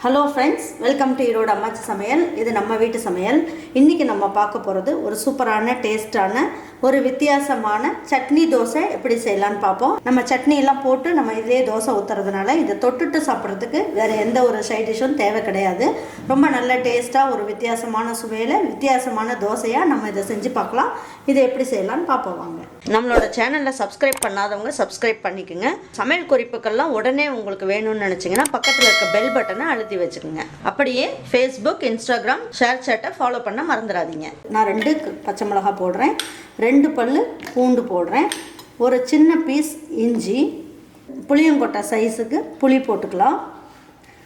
Hello friends, welcome to Erode அம்மாச்சி சமையல். இது நம்ம வீட்டு சமையல். இன்றைக்கி நம்ம பார்க்க போகிறது ஒரு சூப்பரான டேஸ்டான ஒரு வித்தியாசமான சட்னி தோசை எப்படி செய்யலான்னு பார்ப்போம். நம்ம சட்னியெல்லாம் போட்டு நம்ம இதே தோசை ஊற்றுறதுனால இதை தொட்டுட்டு சாப்பிட்றதுக்கு வேறு எந்த ஒரு சைட் டிஷ்ஷும் தேவை கிடையாது. ரொம்ப நல்ல டேஸ்ட்டாக ஒரு வித்தியாசமான சுவையில் வித்தியாசமான தோசையாக நம்ம இதை செஞ்சு பார்க்கலாம். இதை எப்படி செய்யலான்னு பார்ப்போம் வாங்க. நம்மளோட சேனலில் சப்ஸ்கிரைப் பண்ணாதவங்க சப்ஸ்கிரைப் பண்ணிக்கோங்க. சமையல் குறிப்புக்கள்லாம் உடனே உங்களுக்கு வேணும்னு நினச்சிங்கன்னா பக்கத்தில் இருக்க பெல் பட்டனை அழுத்தி வச்சுக்கோங்க. அப்படியே ஃபேஸ்புக், இன்ஸ்டாகிராம், ஷேர் சேட்டை ஃபாலோ பண்ண மறந்துடாதீங்க. நான் 2 பச்சை மிளகாய் போடுறேன், 2 பல் பூண்டு போடுறேன், ஒரு சின்ன பீஸ் இஞ்சி, புளியங்கொட்டை சைஸுக்கு புளி போட்டுக்கலாம்.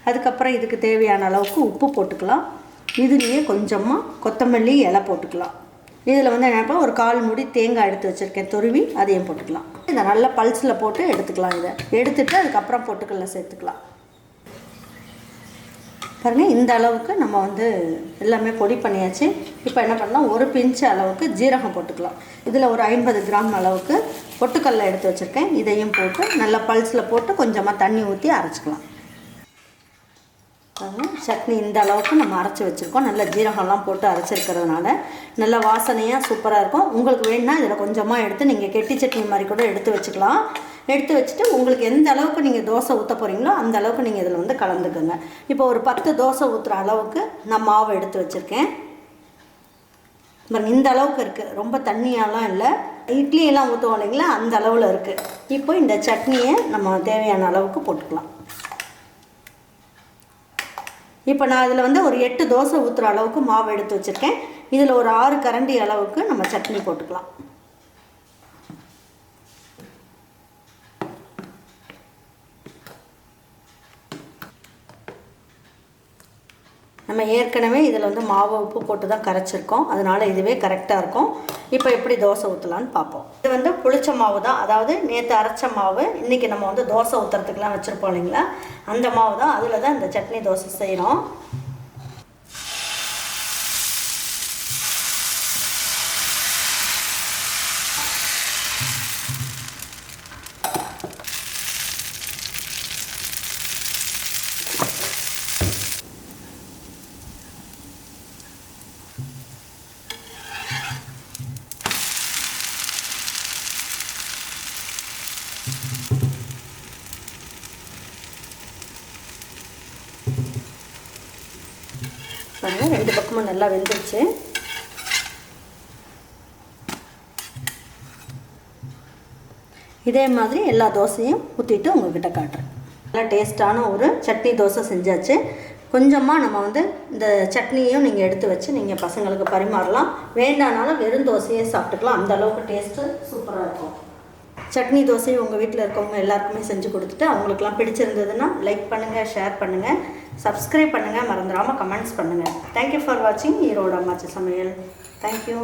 அதுக்கப்புறம் இதுக்கு தேவையான அளவுக்கு உப்பு போட்டுக்கலாம். இதுலேயே கொஞ்சமாக கொத்தமல்லி இலை போட்டுக்கலாம். இதில் வந்து என்ன ஒரு 1/4 மூடி தேங்காய் எடுத்து வச்சுருக்கேன், துருவி அதையும் போட்டுக்கலாம். இதை நல்லா பல்ஸில் போட்டு எடுத்துக்கலாம். இதை எடுத்துகிட்டு அதுக்கப்புறம் பொட்டுக்கல்ல சேர்த்துக்கலாம். பாருங்கள், இந்த அளவுக்கு நம்ம வந்து எல்லாமே பொடி பண்ணியாச்சு. இப்போ என்ன பண்ணலாம், ஒரு பிஞ்சு அளவுக்கு ஜீரகம் போட்டுக்கலாம். இதில் ஒரு 50 கிராம் அளவுக்கு பொட்டுக்கல்ல எடுத்து வச்சுருக்கேன். இதையும் போட்டு நல்லா பல்ஸில் போட்டு கொஞ்சமாக தண்ணி ஊற்றி அரைச்சிக்கலாம். சட்னி இந்த அளவுக்கு நம்ம அரைச்சி வச்சுருக்கோம். நல்ல ஜீரகம்லாம் போட்டு அரைச்சிருக்கிறதுனால நல்ல வாசனையாக சூப்பராக இருக்கும். உங்களுக்கு வேணுன்னா இதில் கொஞ்சமாக எடுத்து நீங்கள் கெட்டி சட்னி மாதிரி கூட எடுத்து வச்சுக்கலாம். எடுத்து வச்சுட்டு உங்களுக்கு எந்த அளவுக்கு நீங்கள் தோசை ஊற்ற போகிறீங்களோ அந்த அளவுக்கு நீங்கள் இதில் வந்து கலந்துக்குங்க. இப்போ ஒரு 10 தோசை ஊற்றுற அளவுக்கு நான் மாவு எடுத்து வச்சுருக்கேன். இந்த அளவுக்கு இருக்குது, ரொம்ப தண்ணியாலாம் இல்லை. இட்லியெல்லாம் ஊற்றுவோம் இல்லைங்களா, அந்த அளவில் இருக்குது. இப்போ இந்த சட்னியை நம்ம தேவையான அளவுக்கு போட்டுக்கலாம். இப்போ நான் இதில் வந்து ஒரு 8 தோசை ஊற்றுற அளவுக்கு மாவு எடுத்து வச்சுருக்கேன். இதில் ஒரு 6 கரண்டி அளவுக்கு நம்ம சட்னி போட்டுக்கலாம். நம்ம ஏற்கனவே இதில் வந்து மாவு உப்பு போட்டு தான் கரைச்சிருக்கோம், அதனால் இதுவே கரெக்டாக இருக்கும். இப்போ எப்படி தோசை ஊற்றலான்னு பார்ப்போம். இது வந்து புளிச்ச மாவு தான், அதாவது நேற்று அரைச்ச மாவு. இன்றைக்கி நம்ம வந்து தோசை ஊற்றுறதுக்கெலாம் வச்சுருப்போம் இல்லைங்களா, அந்த மாவு தான். அதில் தான் இந்த சட்னி தோசை செய்கிறோம். பாருங்கள், 2 பக்கமும் நல்லா வெந்துருச்சு. இதே மாதிரி எல்லா தோசையும் ஊற்றிட்டு உங்கள்கிட்ட காட்டுறேன். நல்லா டேஸ்ட்டான ஒரு சட்னி தோசை செஞ்சாச்சு. கொஞ்சமாக நம்ம வந்து இந்த சட்னியையும் நீங்கள் எடுத்து வச்சு நீங்கள் பசங்களுக்கு பரிமாறலாம். வேண்டானாலும் வெறும் தோசையே சாப்பிட்டுக்கலாம். அந்த அளவுக்கு டேஸ்ட்டு சூப்பராக இருக்கும். சட்னி தோசை உங்கள் வீட்டில் இருக்கவங்க எல்லாருக்குமே செஞ்சு கொடுத்துட்டு அவங்களுக்குலாம் பிடிச்சிருந்ததுன்னா லைக் பண்ணுங்கள், ஷேர் பண்ணுங்கள், சப்ஸ்கிரைப் பண்ணுங்கள், மறந்துடாமல் கமெண்ட்ஸ் பண்ணுங்கள். தேங்க்யூ ஃபார் வாட்சிங் ஈரோடு அம்மாச்சி சமையல். தேங்க்யூ.